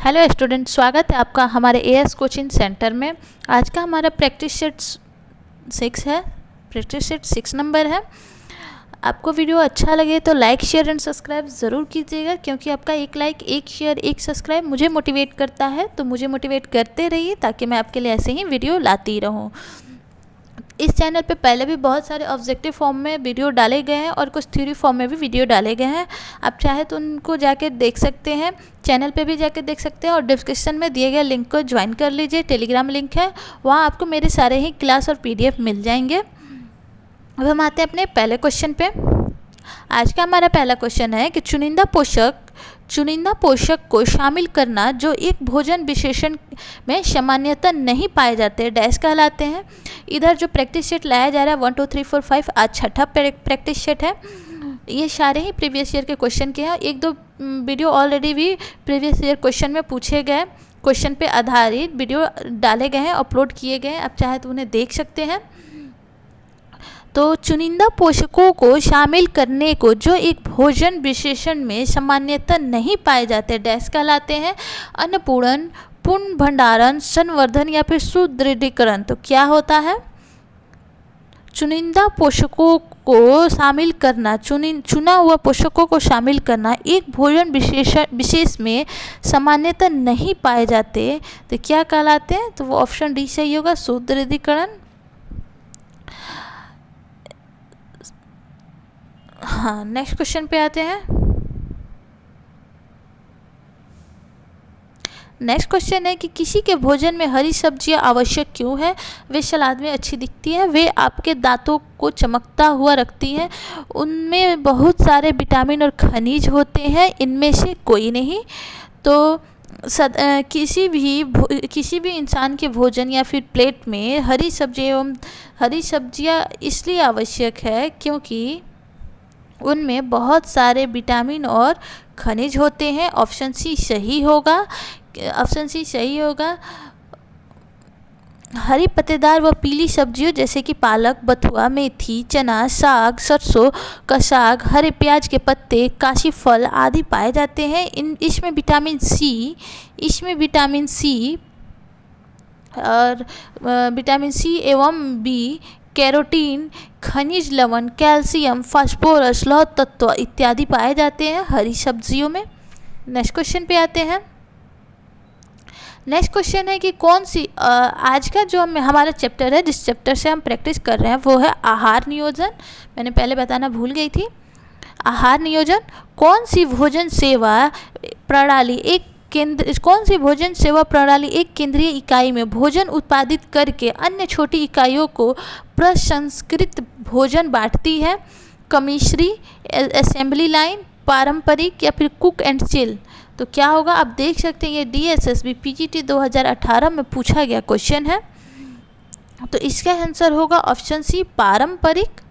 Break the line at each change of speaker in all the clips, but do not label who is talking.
Hello student, स्वागत है आपका हमारे एएस कोचिंग सेंटर में। आज का हमारा प्रैक्टिस सेट 6 है। प्रैक्टिस सेट 6 नंबर है। आपको वीडियो अच्छा लगे तो लाइक शेयर एंड सब्सक्राइब ज़रूर कीजिएगा, क्योंकि आपका एक लाइक, एक शेयर, एक सब्सक्राइब मुझे मोटिवेट करता है। तो मुझे मोटिवेट करते रहिए ताकि मैं आपके लिए ऐसे ही वीडियो लाती रहूँ। इस चैनल पे पहले भी बहुत सारे ऑब्जेक्टिव फॉर्म में वीडियो डाले गए हैं और कुछ थ्योरी फॉर्म में भी वीडियो डाले गए हैं। आप चाहे तो उनको जाके देख सकते हैं, चैनल पे भी जाके देख सकते हैं, और डिस्क्रिप्शन में दिए गए लिंक को ज्वाइन कर लीजिए। टेलीग्राम लिंक है, वहाँ आपको मेरे सारे ही क्लास और पीडीएफ मिल जाएंगे। अब हम आते हैं अपने पहले क्वेश्चन पे। आज का हमारा पहला क्वेश्चन है कि चुनिंदा पोषक को शामिल करना जो एक भोजन विशेषण में सामान्यतः नहीं पाए जाते डैश कहलाते हैं। इधर जो प्रैक्टिस सेट लाया जा रहा है 1 2 3 4 5, आज छठा प्रैक्टिस सेट है। ये सारे ही प्रीवियस ईयर के क्वेश्चन के हैं। एक दो वीडियो ऑलरेडी भी प्रीवियस ईयर क्वेश्चन में पूछे गए क्वेश्चन पे आधारित वीडियो डाले गए हैं, अपलोड किए गए हैं। आप चाहे तो उन्हें देख सकते हैं। तो चुनिंदा पोषकों को शामिल करने को जो एक भोजन विशेषण में सामान्यतः नहीं पाए जाते डैश कहलाते हैं। अन्नपूरण, पूर्ण भंडारण, संवर्धन या फिर सुदृढ़ीकरण। तो क्या होता है? चुनिंदा पोषकों को शामिल करना, चुना हुआ पोषकों को शामिल करना एक भोजन विशेष में सामान्यतः नहीं पाए जाते तो क्या कहलाते हैं? तो वो ऑप्शन डी सही होगा, सुदृढ़ीकरण। हाँ, नेक्स्ट क्वेश्चन पे आते हैं। नेक्स्ट क्वेश्चन है कि किसी के भोजन में हरी सब्जियां आवश्यक क्यों है? वे सलाद में अच्छी दिखती है, वे आपके दांतों को चमकता हुआ रखती हैं, उनमें बहुत सारे विटामिन और खनिज होते हैं, इनमें से कोई नहीं। तो किसी भी इंसान के भोजन या फिर प्लेट में हरी सब्जियां इसलिए आवश्यक है क्योंकि उनमें बहुत सारे विटामिन और खनिज होते हैं। ऑप्शन सी सही होगा। ऑप्शन सी सही होगा। हरी पत्तेदार व पीली सब्जियों जैसे कि पालक, बथुआ, मेथी, चना, साग, सरसों का साग, हरे प्याज के पत्ते, काशी फल आदि पाए जाते हैं। इसमें विटामिन सी और विटामिन सी एवं बी, कैरोटीन, खनिज लवण, कैल्शियम, फास्फोरस, लौह तत्व इत्यादि पाए जाते हैं हरी सब्जियों में। नेक्स्ट क्वेश्चन पे आते हैं। नेक्स्ट क्वेश्चन है कि कौन सी आज का जो हमारा चैप्टर है, जिस चैप्टर से हम प्रैक्टिस कर रहे हैं वो है आहार नियोजन। मैंने पहले बताना भूल गई थी। आहार नियोजन कौन सी भोजन सेवा प्रणाली एक केंद्रीय इकाई में भोजन उत्पादित करके अन्य छोटी इकाइयों को प्रसंस्कृत भोजन बांटती है? कमिश्री, असेंबली लाइन, पारंपरिक या फिर कुक एंड चिल। तो क्या होगा? आप देख सकते हैं ये DSSB PGT 2018 में पूछा गया क्वेश्चन है। तो इसका आंसर होगा ऑप्शन सी, पारंपरिक।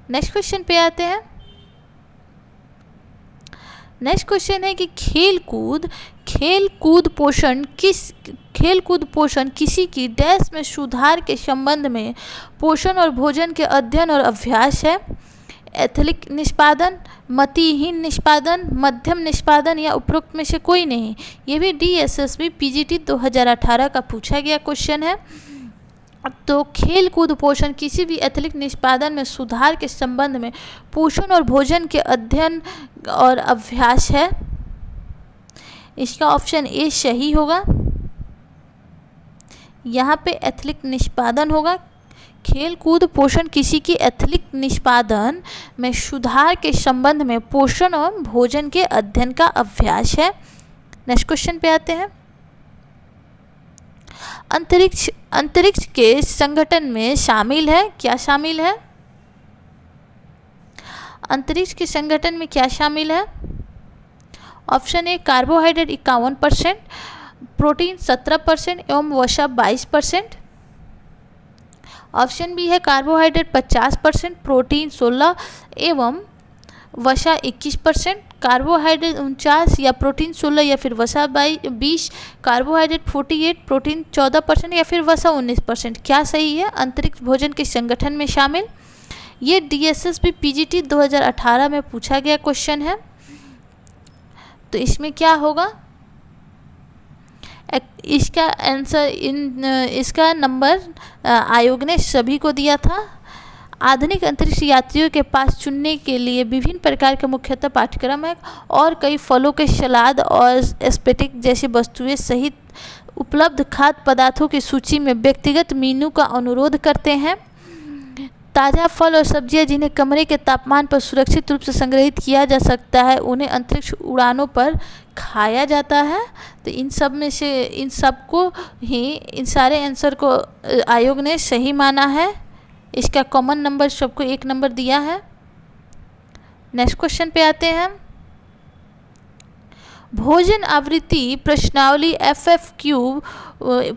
नेक्स्ट क्वेश्चन पे आते हैं। नेक्स्ट क्वेश्चन है कि खेलकूद पोषण किसी की डैश में सुधार के संबंध में पोषण और भोजन के अध्ययन और अभ्यास है। एथलिक निष्पादन, मतिहीन निष्पादन, मध्यम निष्पादन या उपरोक्त में से कोई नहीं। ये भी DSSB PGT 2018 का पूछा गया क्वेश्चन है। तो खेल कूद पोषण किसी भी एथलिक निष्पादन में सुधार के संबंध में पोषण और भोजन के अध्ययन और अभ्यास है। इसका ऑप्शन ए सही होगा। यहाँ पे एथलिक निष्पादन होगा। खेल कूद पोषण किसी की एथलिक निष्पादन में सुधार के संबंध में पोषण और भोजन के अध्ययन का अभ्यास है। नेक्स्ट क्वेश्चन पे आते हैं। अंतरिक्ष के संगठन में शामिल है, क्या शामिल है? अंतरिक्ष के संगठन में क्या शामिल है? ऑप्शन ए, कार्बोहाइड्रेट 51%, प्रोटीन 17% एवं वसा 22%। ऑप्शन बी है कार्बोहाइड्रेट 50%, प्रोटीन 16 एवं वसा 21%। कार्बोहाइड्रेट 49 या प्रोटीन 16 या फिर वसा 20, कार्बोहाइड्रेट 48, प्रोटीन 14% या फिर वसा 19%। क्या सही है? अंतरिक्ष भोजन के संगठन में शामिल। ये DSSB PGT 2018 में पूछा गया क्वेश्चन है। तो इसमें क्या होगा, इसका आंसर इसका नंबर आयोग ने सभी को दिया था। आधुनिक अंतरिक्ष यात्रियों के पास चुनने के लिए विभिन्न प्रकार के मुख्यतः पाठ्यक्रम है और कई फलों के सलाद और एस्पेटिक जैसी वस्तुएं सहित उपलब्ध खाद्य पदार्थों की सूची में व्यक्तिगत मीनू का अनुरोध करते हैं। ताज़ा फल और सब्जियां जिन्हें कमरे के तापमान पर सुरक्षित रूप से संग्रहित किया जा सकता है उन्हें अंतरिक्ष उड़ानों पर खाया जाता है। तो इन सब में से इन सारे आंसर को आयोग ने सही माना है। इसका कॉमन नंबर सबको 1 नंबर दिया है। नेक्स्ट क्वेश्चन पे आते हैं। भोजन आवृत्ति प्रश्नावली FFQ,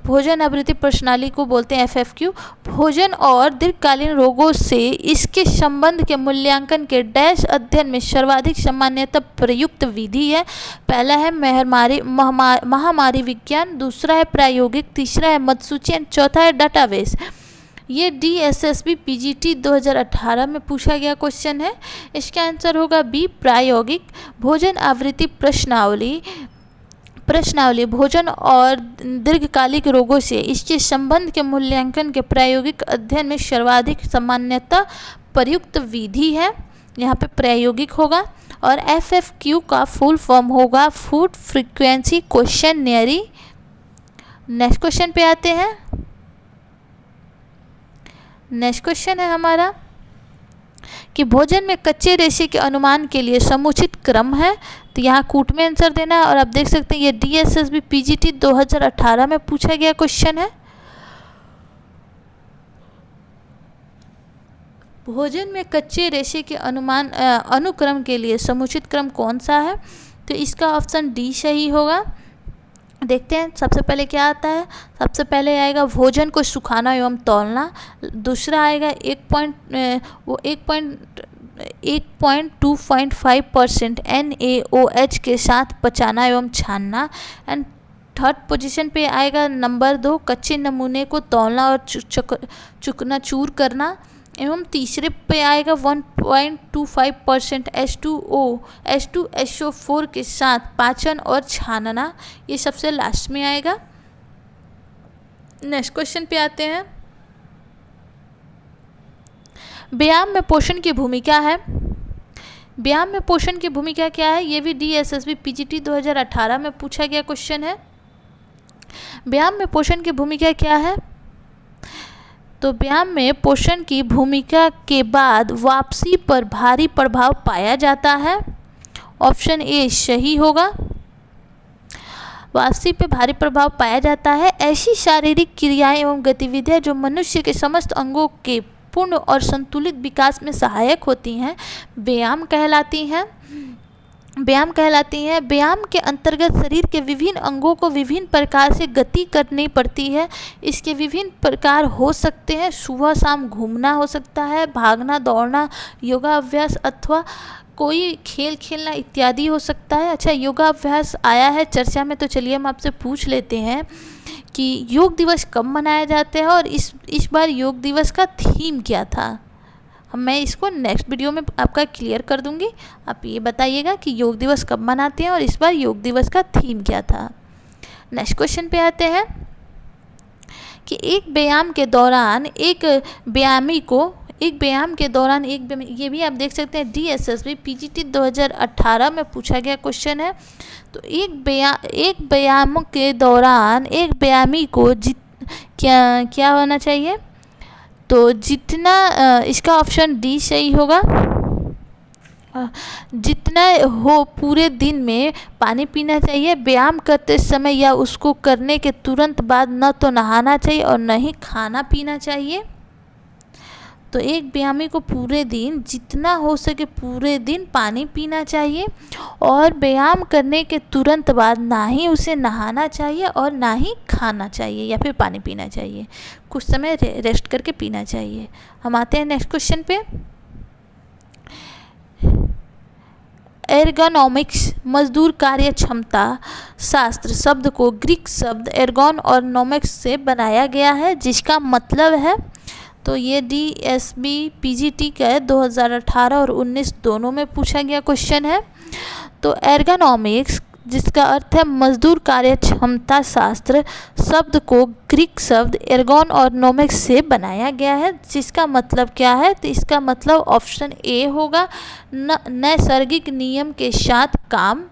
भोजन आवृत्ति प्रश्नावली को बोलते हैं FFQ। भोजन और दीर्घकालीन रोगों से इसके संबंध के मूल्यांकन के डैश अध्ययन में सर्वाधिक सामान्यतः प्रयुक्त विधि है। पहला है महामारी विज्ञान, दूसरा है प्रायोगिक, तीसरा है मतसूची एंड चौथा है डाटाबेस। ये DSSB PGT 2018 में पूछा गया क्वेश्चन है। इसका आंसर होगा बी, प्रायोगिक। भोजन आवृत्ति प्रश्नावली भोजन और दीर्घकालिक रोगों से इसके संबंध के मूल्यांकन के प्रायोगिक अध्ययन में सर्वाधिक सामान्यतः प्रयुक्त विधि है। यहाँ पे प्रायोगिक होगा। और FFQ का फुल फॉर्म होगा food frequency questionnaire. Next question पे आते हैं। नेक्स्ट क्वेश्चन है हमारा कि भोजन में कच्चे रेशे के अनुमान के लिए समुचित क्रम है। तो यहाँ कूट में आंसर देना है। और आप देख सकते हैं ये DSSB PGT 2018 में पूछा गया क्वेश्चन है। भोजन में कच्चे रेशे के अनुमान अनुक्रम के लिए समुचित क्रम कौन सा है? तो इसका ऑप्शन डी सही होगा। देखते हैं सबसे पहले क्या आता है। सबसे पहले आएगा भोजन को सुखाना एवं तौलना। दूसरा आएगा 1.25% NaOH के साथ पचाना एवं छानना। एंड थर्ड पोजीशन पे आएगा नंबर 2 कच्चे नमूने को तौलना और चूर करना। एवं तीसरे पे आएगा 1.25% H2SO4 के साथ पाचन और छानना। ये सबसे लास्ट में आएगा। नेक्स्ट क्वेश्चन पे आते हैं। व्यायाम में पोषण की भूमिका है। व्यायाम में पोषण की भूमिका क्या है? ये भी DSSB PGT 2018 में पूछा गया क्वेश्चन है। व्यायाम में पोषण की भूमिका क्या है? तो व्यायाम में पोषण की भूमिका के बाद वापसी पर भारी प्रभाव पाया जाता है। ऑप्शन ए सही होगा। वापसी पर भारी प्रभाव पाया जाता है ऐसी शारीरिक क्रियाएं एवं गतिविधियां जो मनुष्य के समस्त अंगों के पूर्ण और संतुलित विकास में सहायक होती हैं, व्यायाम कहलाती हैं। व्यायाम के अंतर्गत शरीर के विभिन्न अंगों को विभिन्न प्रकार से गति करनी पड़ती है। इसके विभिन्न प्रकार हो सकते हैं। सुबह शाम घूमना हो सकता है, भागना, दौड़ना, योगाभ्यास अथवा कोई खेल खेलना इत्यादि हो सकता है। अच्छा, योगाभ्यास आया है चर्चा में, तो चलिए हम आपसे पूछ लेते हैं कि योग दिवस कब मनाया जाता है और इस बार योग दिवस का थीम क्या था। मैं इसको नेक्स्ट वीडियो में आपका क्लियर कर दूंगी। आप ये बताइएगा कि योग दिवस कब मनाते हैं और इस बार योग दिवस का थीम क्या था। नेक्स्ट क्वेश्चन पे आते हैं कि एक व्यायाम के दौरान ये भी आप देख सकते हैं DSSB PGT 2018 में पूछा गया क्वेश्चन है। तो एक व्यायाम के दौरान एक व्यायामी को क्या होना चाहिए? तो जितना इसका ऑप्शन डी सही होगा। जितना हो पूरे दिन में पानी पीना चाहिए। व्यायाम करते समय या उसको करने के तुरंत बाद न तो नहाना चाहिए और न ही खाना पीना चाहिए। तो एक व्यायामी को पूरे दिन जितना हो सके पूरे दिन पानी पीना चाहिए और व्यायाम करने के तुरंत बाद ना ही उसे नहाना चाहिए और ना ही खाना चाहिए या फिर पानी पीना चाहिए। कुछ समय रेस्ट करके पीना चाहिए। हम आते हैं नेक्स्ट क्वेश्चन पे। एर्गोनॉमिक्स मजदूर कार्य क्षमता शास्त्र शब्द को ग्रीक शब्द एर्गोन और नॉमिक्स से बनाया गया है, जिसका मतलब है। तो ये DSSB PGT का 2018 और 19 दोनों में पूछा गया क्वेश्चन है। तो एर्गोनॉमिक्स, जिसका अर्थ है मजदूर कार्य क्षमता शास्त्र, शब्द को ग्रीक शब्द एर्गोन और नोमिक्स से बनाया गया है, जिसका मतलब क्या है? तो इसका मतलब ऑप्शन ए होगा, नैसर्गिक नियम के साथ काम,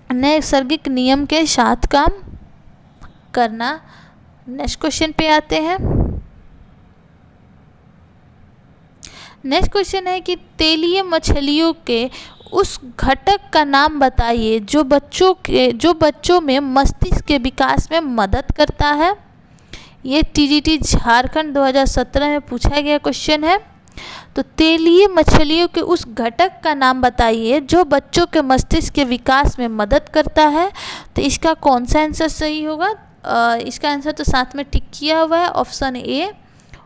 नैसर्गिक नियम के साथ काम करना। नेक्स्ट क्वेश्चन पे आते हैं। नेक्स्ट क्वेश्चन है कि तेलीय मछलियों के उस घटक का नाम बताइए जो बच्चों में मस्तिष्क के विकास में मदद करता है। ये टीजीटी झारखंड 2017 में पूछा गया क्वेश्चन है। तो तेलीय मछलियों के उस घटक का नाम बताइए जो बच्चों के मस्तिष्क के विकास में मदद करता है। तो इसका कौन सा आंसर सही होगा? इसका आंसर तो साथ में टिक किया हुआ है, option A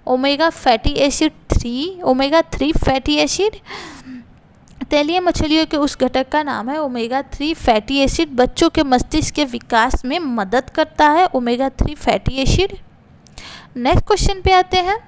omega fatty acid 3, omega 3 fatty acid. तेलीय मछलियों के उस घटक का नाम है ओमेगा 3 फैटी एसिड, बच्चों के मस्तिष्क के विकास में मदद करता है omega 3 fatty acid. Next question पे आते हैं।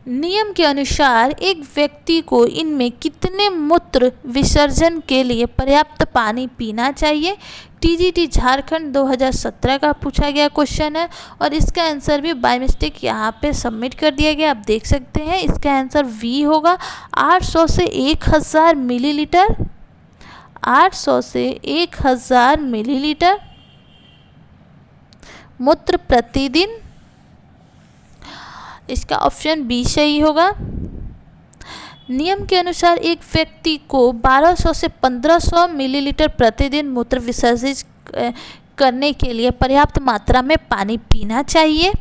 नियम के अनुसार एक व्यक्ति को इनमें कितने मूत्र विसर्जन के लिए पर्याप्त पानी पीना चाहिए? टीजीटी झारखंड 2017 का पूछा गया क्वेश्चन है और इसका आंसर भी बाय मिस्टेक यहाँ पे सबमिट कर दिया गया, आप देख सकते हैं। इसका आंसर वी होगा, 800 से 1000 मिलीलीटर, 800 से 1000 मिलीलीटर मूत्र प्रतिदिन। इसका ऑप्शन बी सही होगा। नियम के अनुसार एक व्यक्ति को 1200 से 1500 मिलीलीटर प्रतिदिन मूत्र विसर्जित करने के लिए पर्याप्त मात्रा में पानी पीना चाहिए।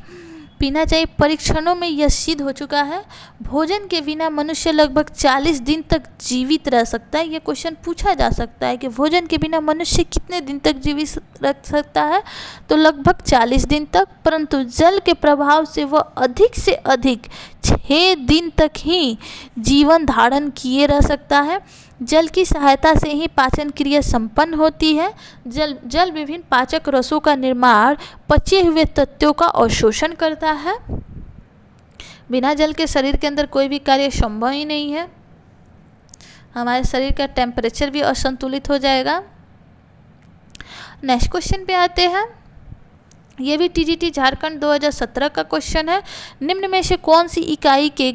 परीक्षणों में यह सिद्ध हो चुका है। भोजन के बिना मनुष्य लगभग 40 दिन तक जीवित रह सकता है। यह क्वेश्चन पूछा जा सकता है कि भोजन के बिना मनुष्य कितने दिन तक जीवित रह सकता है? तो लगभग 40 दिन तक, परंतु जल के प्रभाव से वह अधिक से अधिक 6 दिन तक ही जीवन धारण किए रह सकता है। जल की सहायता से ही पाचन क्रिया संपन्न होती है। जल विभिन्न पाचक रसों का निर्माण, पचे हुए तत्वों का अवशोषण करता है। बिना जल के शरीर के अंदर कोई भी कार्य संभव ही नहीं है। हमारे शरीर का टेम्परेचर भी असंतुलित हो जाएगा। नेक्स्ट क्वेश्चन पे आते हैं। ये भी टीजीटी झारखंड 2017 का क्वेश्चन है। निम्न में से कौन सी इकाई के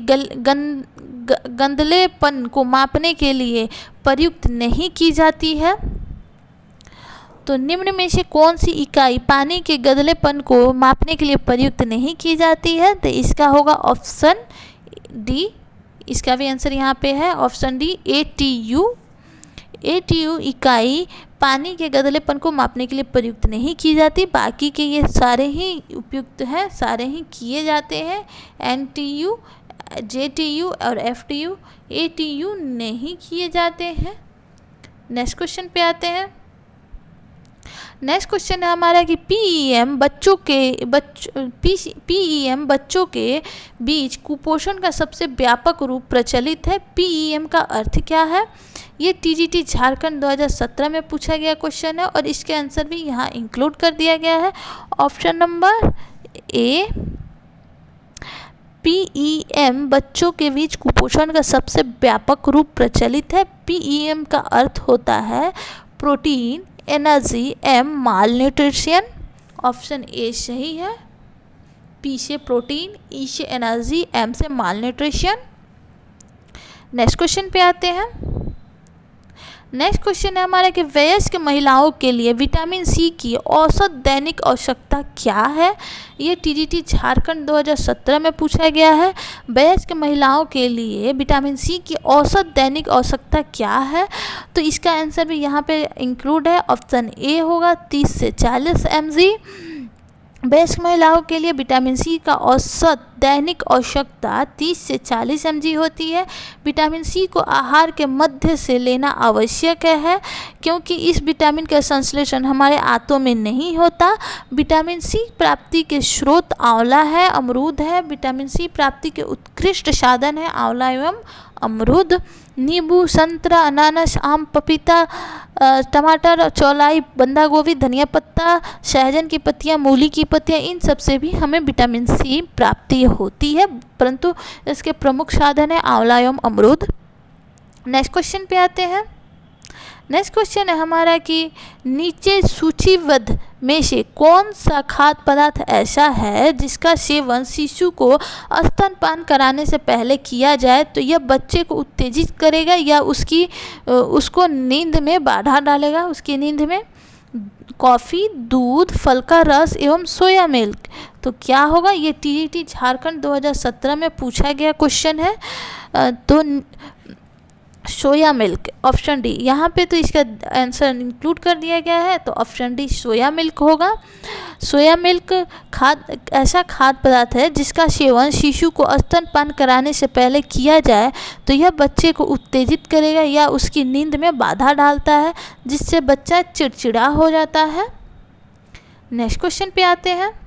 गंदलेपन को मापने के लिए प्रयुक्त नहीं की जाती है? तो निम्न में से कौन सी इकाई पानी के गंदलेपन को मापने के लिए प्रयुक्त नहीं की जाती है? तो इसका होगा ऑप्शन डी। इसका भी आंसर यहाँ पे है, ऑप्शन डी ATU। ATU इकाई पानी के गंदलेपन को मापने के लिए प्रयुक्त नहीं की जाती। बाकी के ये सारे ही उपयुक्त हैं, सारे ही किए जाते हैं। NTU, JTU और FTU, ATU नहीं किए जाते हैं। नेक्स्ट क्वेश्चन पे आते हैं। नेक्स्ट क्वेश्चन है हमारा कि PEM बच्चों के बीच कुपोषण का सबसे व्यापक रूप प्रचलित है। PEM का अर्थ क्या है? ये टीजीटी झारखंड 2017 में पूछा गया क्वेश्चन है और इसके आंसर भी यहाँ इंक्लूड कर दिया गया है। ऑप्शन नंबर ए, PEM बच्चों के बीच कुपोषण का सबसे व्यापक रूप प्रचलित है। PEM का अर्थ होता है protein, energy, M mall nutrition. Option A सही है। P से प्रोटीन, E से एनर्जी, M से माल न्यूट्रिशन। नेक्स्ट क्वेश्चन पे आते हैं। नेक्स्ट क्वेश्चन है हमारा कि वयस्क महिलाओं के लिए विटामिन सी की औसत दैनिक आवश्यकता क्या है? ये टीजीटी झारखंड 2017 में पूछा गया है। वयस्क महिलाओं के लिए विटामिन सी की औसत दैनिक आवश्यकता क्या है? तो इसका आंसर भी यहाँ पे इंक्लूड है, ऑप्शन ए होगा, 30 से 40 mg। वयस्क महिलाओं के लिए विटामिन सी का औसत दैनिक आवश्यकता 30 से 40 mg होती है। विटामिन सी को आहार के मध्य से लेना आवश्यक है क्योंकि इस विटामिन का संश्लेषण हमारे आंतों में नहीं होता। विटामिन सी प्राप्ति के स्रोत आंवला है, अमरूद है। विटामिन सी प्राप्ति के उत्कृष्ट साधन है आंवला एवं अमरूद। नींबू, संतरा, अनानास, आम, पपीता, टमाटर, चौलाई, बंदा गोभी, धनिया पत्ता, सहजन की पत्तियां, मूली की पत्तियां, इन सब से भी हमें विटामिन सी प्राप्ति होती है, परंतु इसके प्रमुख साधन है आंवला एवं अमरूद। नेक्स्ट क्वेश्चन पे आते हैं। नेक्स्ट क्वेश्चन है हमारा कि नीचे सूचीबद्ध में से कौन सा खाद्य पदार्थ ऐसा है जिसका सेवन शिशु को स्तनपान कराने से पहले किया जाए तो यह बच्चे को उत्तेजित करेगा या उसको नींद में बाधा डालेगा, उसकी नींद में। कॉफ़ी, दूध, फल का रस एवं सोया मिल्क। तो क्या होगा, ये टीईटी झारखंड 2017 में पूछा गया क्वेश्चन है। तो सोया मिल्क, ऑप्शन डी। यहाँ पे तो इसका आंसर इंक्लूड कर दिया गया है, तो ऑप्शन डी सोया मिल्क होगा। सोया मिल्क ऐसा खाद्य पदार्थ है जिसका सेवन शिशु को स्तनपान कराने से पहले किया जाए तो यह बच्चे को उत्तेजित करेगा या उसकी नींद में बाधा डालता है, जिससे बच्चा चिड़चिड़ा हो जाता है। नेक्स्ट क्वेश्चन पे आते हैं।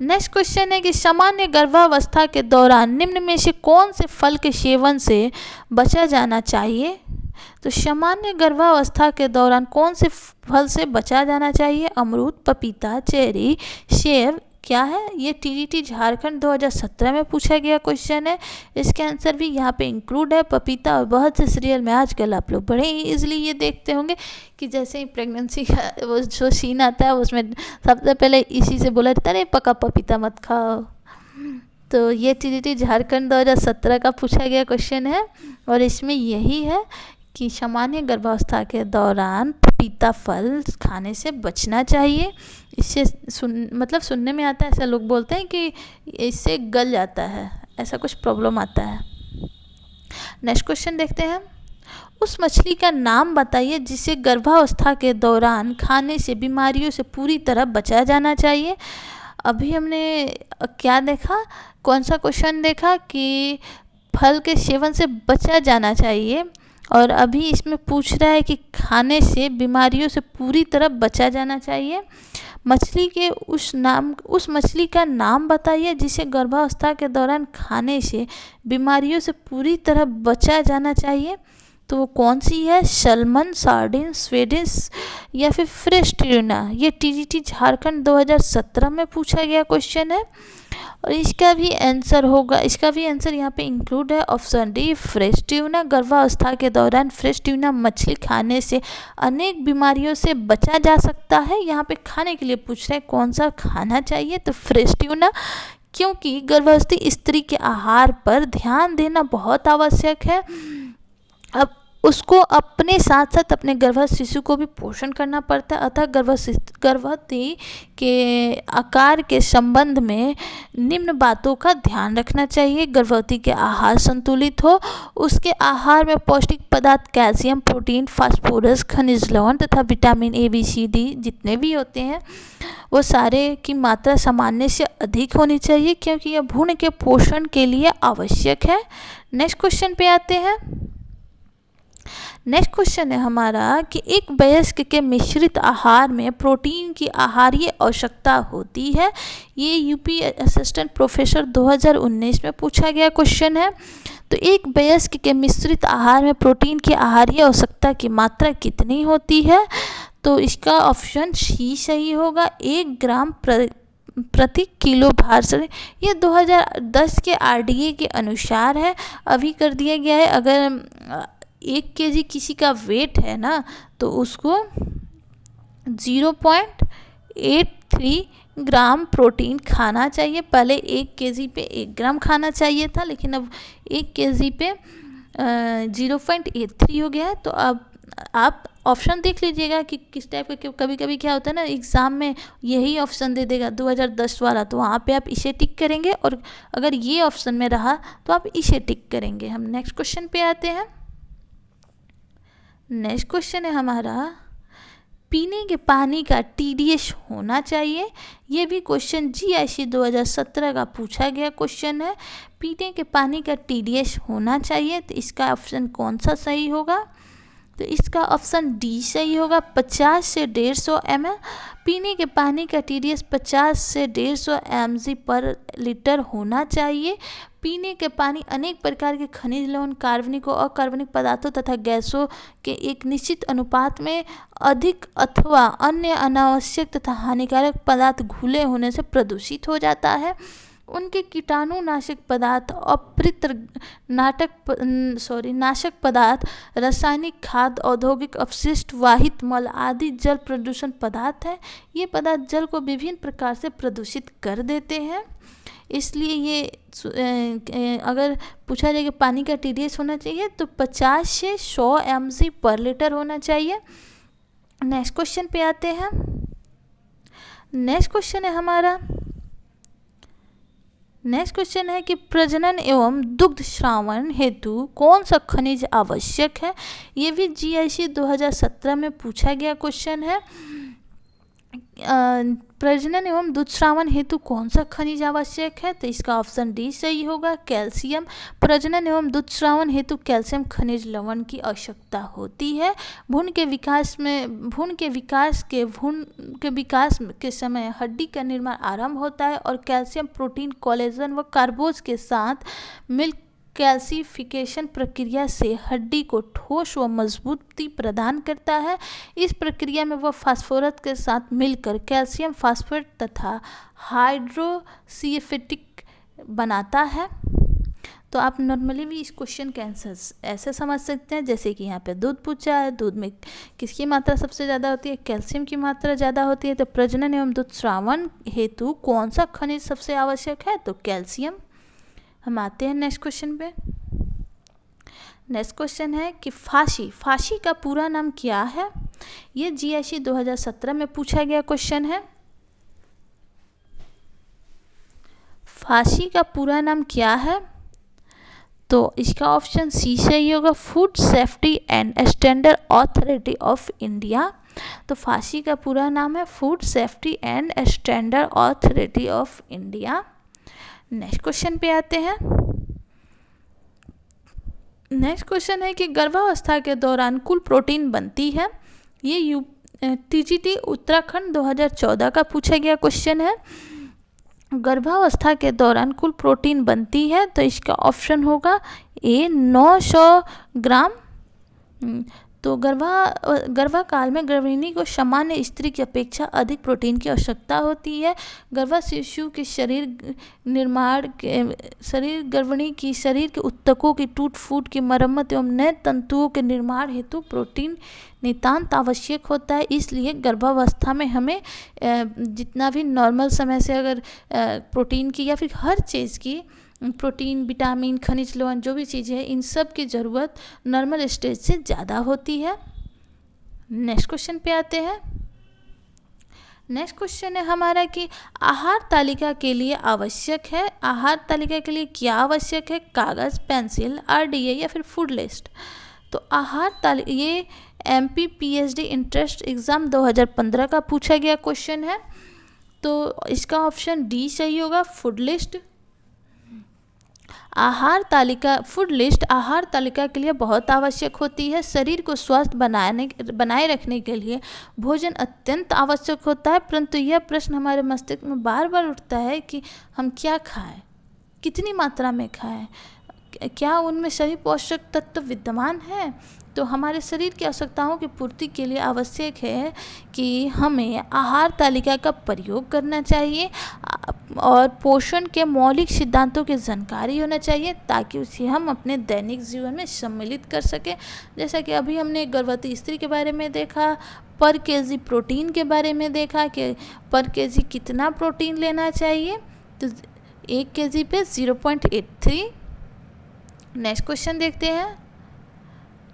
नेक्स्ट क्वेश्चन है कि सामान्य गर्भावस्था के दौरान निम्न में से कौन से फल के सेवन से बचा जाना चाहिए। तो सामान्य गर्भावस्था के दौरान कौन से फल से बचा जाना चाहिए। अमरूद, पपीता, चेरी, सेब। क्या है, ये टीईटी झारखंड 2017 में पूछा गया क्वेश्चन है। इसके आंसर भी यहाँ पे इंक्लूड है पपीता। और बहुत से सीरियल में आजकल आप लोग बड़े ही इजली ये देखते होंगे कि जैसे ही प्रेगनेंसी का वो जो सीन आता है उसमें सबसे पहले इसी से बोला जाता है, अरे पका पपीता मत खाओ। तो ये टीईटी झारखंड 2017 का पूछा गया क्वेश्चन है और इसमें यही है कि सामान्य गर्भावस्था के दौरान पपीता फल खाने से बचना चाहिए। इससे सुनने में आता है, ऐसा लोग बोलते हैं कि इससे गल जाता है, ऐसा कुछ प्रॉब्लम आता है। नेक्स्ट क्वेश्चन देखते हैं। उस मछली का नाम बताइए जिसे गर्भावस्था के दौरान खाने से बीमारियों से पूरी तरह बचा जाना चाहिए। अभी हमने क्या देखा, कौन सा क्वेश्चन देखा कि फल के सेवन से बचा जाना चाहिए, और अभी इसमें पूछ रहा है कि खाने से बीमारियों से पूरी तरह बचा जाना चाहिए। मछली के उस मछली का नाम बताइए जिसे गर्भावस्था के दौरान खाने से बीमारियों से पूरी तरह बचा जाना चाहिए। तो वो कौन सी है, सैल्मन, सार्डिन, स्वीडिश या फिर फ्रेश ट्यूना। ये टीईटी झारखंड 2017 में पूछा गया क्वेश्चन है और इसका भी आंसर यहाँ पे इंक्लूड है, ऑप्शन डी फ्रेश ट्यूना। गर्भावस्था के दौरान फ्रेश ट्यूना मछली खाने से अनेक बीमारियों से बचा जा सकता है। यहाँ पे खाने के लिए पूछ रहे हैं कौन सा खाना चाहिए, तो फ्रेश ट्यूना, क्योंकि गर्भवती स्त्री के आहार पर ध्यान देना बहुत आवश्यक है। अब उसको अपने साथ साथ अपने गर्भस्थ शिशु को भी पोषण करना पड़ता है, अतः गर्भवती के आकार के संबंध में निम्न बातों का ध्यान रखना चाहिए। गर्भवती के आहार संतुलित हो, उसके आहार में पौष्टिक पदार्थ कैल्शियम, प्रोटीन, फास्फोरस, खनिज लवण तथा vitamin A, B, C, D जितने भी होते हैं वो सारे की मात्रा सामान्य से अधिक होनी चाहिए, क्योंकि यह भ्रूण के पोषण के लिए आवश्यक है। नेक्स्ट क्वेश्चन पे आते हैं। नेक्स्ट क्वेश्चन है हमारा कि एक वयस्क के मिश्रित आहार में प्रोटीन की आहारीय आवश्यकता होती है। ये यूपी असिस्टेंट प्रोफेसर 2019 में पूछा गया क्वेश्चन है। तो एक वयस्क के मिश्रित आहार में प्रोटीन की आहारीय आवश्यकता की मात्रा कितनी होती है। तो इसका ऑप्शन सी सही होगा, 1 ग्राम प्रति किलो भार से। ये 2010 के आरडीए के अनुसार है, अभी कर दिया गया है। अगर 1 केजी किसी का वेट है ना, तो उसको 0.83 ग्राम प्रोटीन खाना चाहिए। पहले 1 केजी पे 1 ग्राम खाना चाहिए था, लेकिन अब 1 केजी पे 0.83 हो गया है। तो अब आप ऑप्शन देख लीजिएगा कि किस टाइप का। कभी कभी क्या होता है ना, एग्ज़ाम में यही ऑप्शन दे देगा 2010 वाला, तो वहाँ पे आप इसे टिक करेंगे, और अगर ये ऑप्शन में रहा तो आप इसे टिक करेंगे। हम नेक्स्ट क्वेश्चन पे आते हैं। नेक्स्ट क्वेश्चन है हमारा, पीने के पानी का टीडीएस होना चाहिए। ये भी क्वेश्चन जीआईसी 2017 का पूछा गया क्वेश्चन है। पीने के पानी का टीडीएस होना चाहिए, तो इसका ऑप्शन कौन सा सही होगा। तो इसका ऑप्शन डी सही होगा, 50 से 150 ml। पीने के पानी का टीडीएस 50 से 150 mg पर लीटर होना चाहिए। पीने के पानी अनेक प्रकार के खनिज लवण, कार्बनिक और अकार्बनिक पदार्थों तथा गैसों के एक निश्चित अनुपात में अधिक अथवा अन्य अनावश्यक तथा हानिकारक पदार्थ घुले होने से प्रदूषित हो जाता है। उनके कीटाणुनाशक पदार्थ, अपृत नाशक पदार्थ, रासायनिक खाद, औद्योगिक अपशिष्ट, वाहित मल आदि जल प्रदूषण पदार्थ हैं। ये पदार्थ जल को विभिन्न प्रकार से प्रदूषित कर देते हैं। इसलिए ये अगर पूछा जाए कि पानी का TDS होना चाहिए तो 50 से 100 mg पर लीटर होना चाहिए। नेक्स्ट क्वेश्चन पे आते हैं। नेक्स्ट क्वेश्चन है कि प्रजनन एवं दुग्ध श्रावण हेतु कौन सा खनिज आवश्यक है। ये भी GIC 2017 में पूछा गया क्वेश्चन है। प्रजनन एवं दुग्ध श्रावण हेतु कौन सा खनिज आवश्यक है, तो इसका ऑप्शन डी सही होगा, कैल्शियम। प्रजनन एवं दुग्ध श्रावण हेतु कैल्शियम खनिज लवण की आवश्यकता होती है। भ्रूण के विकास के समय हड्डी का निर्माण आरंभ होता है और कैल्शियम प्रोटीन, कोलेजन व कार्बोज के साथ मिल कैल्सिफिकेशन प्रक्रिया से हड्डी को ठोस व मजबूती प्रदान करता है। इस प्रक्रिया में वह फास्फोरस के साथ मिलकर कैल्शियम फास्फेट तथा हाइड्रोक्सीएपेटिक बनाता है। तो आप नॉर्मली भी इस क्वेश्चन के आंसर्स ऐसे समझ सकते हैं, जैसे कि यहाँ पे दूध पूछा है, दूध में किसकी मात्रा सबसे ज़्यादा होती है, कैल्शियम की मात्रा ज़्यादा होती है। तो प्रजनन एवं दुग्ध श्रावण हेतु कौन सा खनिज सबसे आवश्यक है, तो कैल्शियम। हम आते हैं नेक्स्ट क्वेश्चन पे। नेक्स्ट क्वेश्चन है कि फांसी का पूरा नाम क्या है। ये GIC 2017 में पूछा गया क्वेश्चन है। फांसी का पूरा नाम क्या है, तो इसका ऑप्शन सी सही होगा, food safety and standard authority of India. तो फांसी का पूरा नाम है food safety and standard authority of India. Next question पे आते हैं। नेक्स्ट क्वेश्चन है कि गर्भावस्था के दौरान कुल प्रोटीन बनती है। ये TGT उत्तराखंड 2014 का पूछा गया क्वेश्चन है। गर्भावस्था के दौरान कुल प्रोटीन बनती है, तो इसका ऑप्शन होगा ए 900 ग्राम। तो गर्भाकाल में गर्भिणी को सामान्य स्त्री की अपेक्षा अधिक प्रोटीन की आवश्यकता होती है। गर्भ शिशु के गर्भिणी की शरीर के ऊतकों की टूट फूट की मरम्मत एवं नए तंतुओं के निर्माण हेतु प्रोटीन नितांत आवश्यक होता है। इसलिए गर्भावस्था में हमें जितना भी नॉर्मल समय से अगर प्रोटीन की या फिर हर चीज़ की प्रोटीन, विटामिन, खनिज लवण जो भी चीज़ें हैं, इन सब की ज़रूरत नॉर्मल स्टेज से ज़्यादा होती है। नेक्स्ट क्वेश्चन पे आते हैं। नेक्स्ट क्वेश्चन है हमारा कि आहार तालिका के लिए आवश्यक है। आहार तालिका के लिए क्या आवश्यक है, कागज़, पेंसिल, RDA या फिर फूड लिस्ट। तो ये MP PhD इंट्रेंस एग्ज़ाम 2015 का पूछा गया क्वेश्चन है। तो इसका ऑप्शन डी सही होगा, फूड लिस्ट। फूड लिस्ट आहार तालिका के लिए बहुत आवश्यक होती है। शरीर को स्वस्थ बनाए रखने के लिए भोजन अत्यंत आवश्यक होता है, परंतु यह प्रश्न हमारे मस्तिष्क में बार बार उठता है कि हम क्या खाएं, कितनी मात्रा में खाएं, क्या उनमें सभी पोषक तत्व विद्यमान हैं। तो हमारे शरीर की आवश्यकताओं की पूर्ति के लिए आवश्यक है कि हमें आहार तालिका का प्रयोग करना चाहिए और पोषण के मौलिक सिद्धांतों की जानकारी होना चाहिए, ताकि उसे हम अपने दैनिक जीवन में सम्मिलित कर सकें। जैसा कि अभी हमने गर्भवती स्त्री के बारे में देखा, पर केजी प्रोटीन के बारे में देखा कि पर केजी कितना प्रोटीन लेना चाहिए, तो 1 kg पे 0.83। नेक्स्ट क्वेश्चन देखते हैं।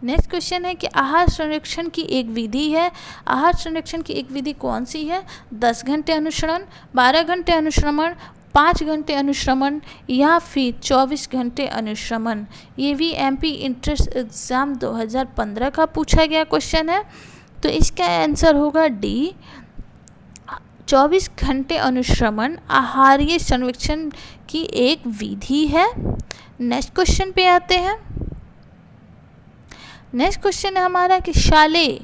नेक्स्ट क्वेश्चन है कि आहार संरक्षण की एक विधि है। आहार संरक्षण की एक विधि कौन सी है, 10 घंटे अनुश्रमण, 12 घंटे अनुश्रमण, 5 घंटे अनुश्रमण या फिर 24 घंटे अनुश्रमण। ये भी MP इंट्रेंस एग्ज़ाम 2015 का पूछा गया क्वेश्चन है। तो इसका आंसर होगा डी, 24 घंटे अनुश्रमण आहारीय संरक्षण की एक विधि है। नेक्स्ट क्वेश्चन पे आते हैं। नेक्स्ट क्वेश्चन है हमारा कि शालेय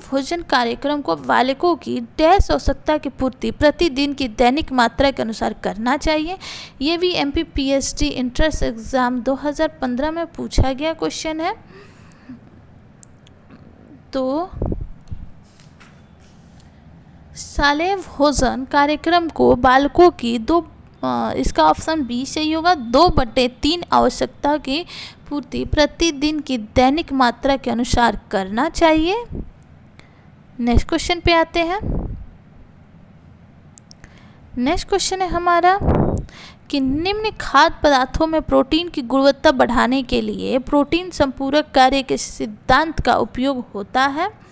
भोजन कार्यक्रम को बालकों की डैश आवश्यकता की पूर्ति प्रतिदिन की दैनिक मात्रा के अनुसार करना चाहिए। ये भी MP PhD इंट्रेंस एग्ज़ाम 2015 में पूछा गया क्वेश्चन है। तो शालेय भोजन कार्यक्रम को बालकों की इसका ऑप्शन बी सही होगा। 2/3 आवश्यकता की पूर्ति प्रतिदिन की दैनिक मात्रा के अनुसार करना चाहिए। नेक्स्ट क्वेश्चन पे आते हैं। नेक्स्ट क्वेश्चन है हमारा कि निम्न खाद्य पदार्थों में प्रोटीन की गुणवत्ता बढ़ाने के लिए प्रोटीन संपूरक कार्य के सिद्धांत का उपयोग होता है।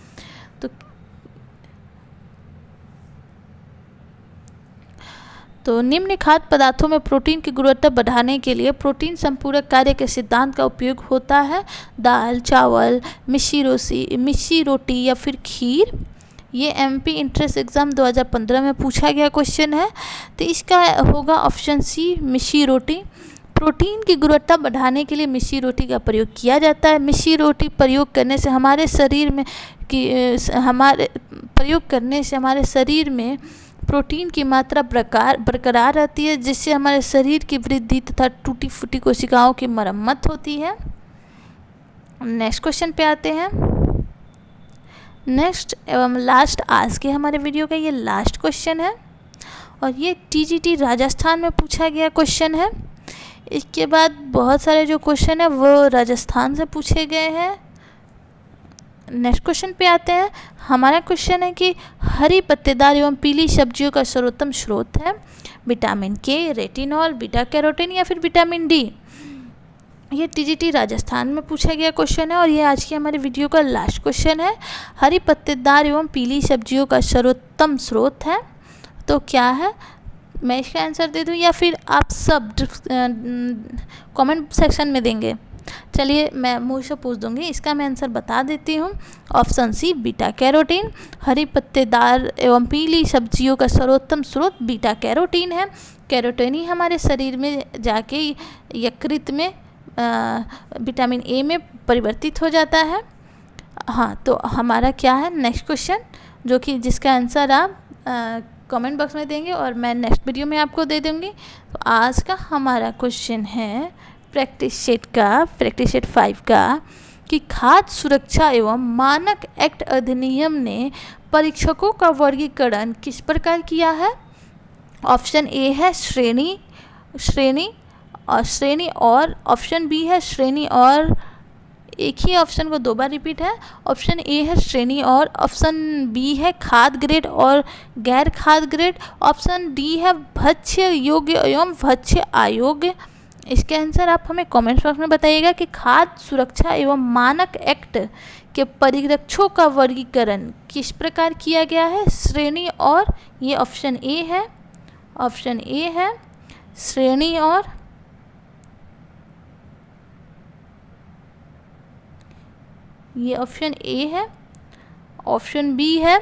तो निम्न खाद्य पदार्थों में प्रोटीन की गुणवत्ता बढ़ाने के लिए प्रोटीन संपूरक कार्य के सिद्धांत का उपयोग होता है। दाल, चावल, मिस्सी रोटी या फिर खीर। ये एमपी इंट्रेंस एग्ज़ाम 2015 में पूछा गया क्वेश्चन है। तो इसका होगा ऑप्शन सी, मिस्सी रोटी। प्रोटीन की गुणवत्ता बढ़ाने के लिए मिस्सी रोटी का प्रयोग किया जाता है। मिस्सी रोटी प्रयोग करने से हमारे शरीर में प्रोटीन की मात्रा बरकरार रहती है, जिससे हमारे शरीर की वृद्धि तथा टूटी फूटी कोशिकाओं की मरम्मत होती है। नेक्स्ट क्वेश्चन पे आते हैं। नेक्स्ट एवं लास्ट आज के हमारे वीडियो का ये लास्ट क्वेश्चन है और ये टीजीटी राजस्थान में पूछा गया क्वेश्चन है। इसके बाद बहुत सारे जो क्वेश्चन है वो राजस्थान से पूछे गए हैं। नेक्स्ट क्वेश्चन पे आते हैं। हमारा क्वेश्चन है कि हरी पत्तेदार एवं पीली सब्जियों का सर्वोत्तम स्रोत है विटामिन के, रेटिनॉल, बीटा कैरोटीन या फिर विटामिन डी। ये टीजीटी राजस्थान में पूछा गया क्वेश्चन है और ये आज की हमारे वीडियो का लास्ट क्वेश्चन है। हरी पत्तेदार एवं पीली सब्जियों का सर्वोत्तम स्रोत है, तो क्या है? मैं इसका आंसर दे दूं या फिर आप सब कमेंट सेक्शन में देंगे? चलिए मैं मुँह से पूछ दूंगी, इसका मैं आंसर बता देती हूँ। Option C, beta carotene. हरी पत्तेदार एवं पीली सब्जियों का सर्वोत्तम स्रोत बीटा कैरोटीन है। कैरोटीन ही हमारे शरीर में जाके यकृत में विटामिन ए में परिवर्तित हो जाता है। हाँ, तो हमारा क्या है नेक्स्ट क्वेश्चन, जो कि जिसका आंसर आप कमेंट बॉक्स में देंगे और मैं नेक्स्ट वीडियो में आपको दे दूँगी। तो आज का हमारा क्वेश्चन है प्रैक्टिस सेट 5 का कि खाद्य सुरक्षा एवं मानक एक्ट अधिनियम ने परीक्षकों का वर्गीकरण किस प्रकार किया है? ऑप्शन ए है श्रेणी और ऑप्शन बी है श्रेणी और, एक ही ऑप्शन को 2 बार रिपीट है। ऑप्शन ए है श्रेणी और, ऑप्शन बी है खाद्य ग्रेड और गैर खाद्य ग्रेड, ऑप्शन डी है भक्ष्य योग्य एवं भक्ष्य अयोग्य। इसके आंसर आप हमें कमेंट बॉक्स में बताइएगा कि खाद्य सुरक्षा एवं मानक एक्ट के परीक्षकों का वर्गीकरण किस प्रकार किया गया है, श्रेणी और। ये ऑप्शन ए है श्रेणी और, ये ऑप्शन ए है। ऑप्शन बी है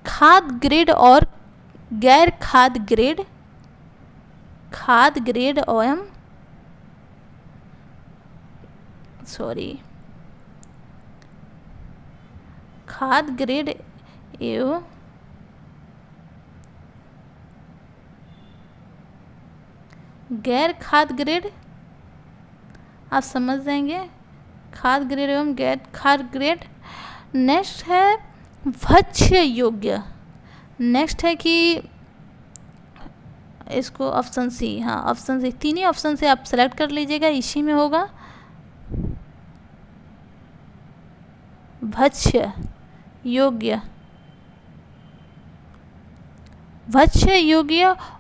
खाद्य ग्रेड और गैर खाद्य ग्रेड, खाद्य ग्रेड एवं खाद्य ग्रेड एवं गैर खाद्य ग्रेड, आप समझ जाएंगे, खाद्य ग्रेड एवं गैर खाद्य ग्रेड। नेक्स्ट है भक्ष्य योग्य। नेक्स्ट है कि इसको ऑप्शन सी, हाँ ऑप्शन सी, 3 ही ऑप्शन से आप सेलेक्ट कर लीजिएगा, इसी में होगा भक्ष्य योग्य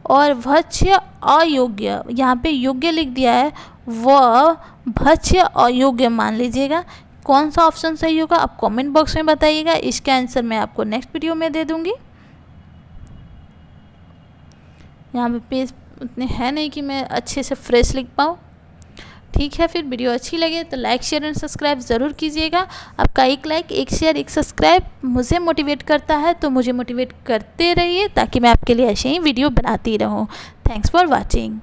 और भक्ष्य अयोग्य। यहाँ पे योग्य लिख दिया है, वह भक्ष्य अयोग्य मान लीजिएगा। कौन सा ऑप्शन सही होगा आप कमेंट बॉक्स में बताइएगा, इसका आंसर मैं आपको नेक्स्ट वीडियो में दे दूँगी। यहाँ पे पेज उतने हैं नहीं कि मैं अच्छे से फ्रेश लिख पाऊँ। ठीक है, फिर वीडियो अच्छी लगे तो लाइक शेयर एंड सब्सक्राइब ज़रूर कीजिएगा। आपका एक लाइक, एक शेयर, एक सब्सक्राइब मुझे मोटिवेट करता है, तो मुझे मोटिवेट करते रहिए ताकि मैं आपके लिए ऐसे ही वीडियो बनाती रहूँ। Thanks for watching.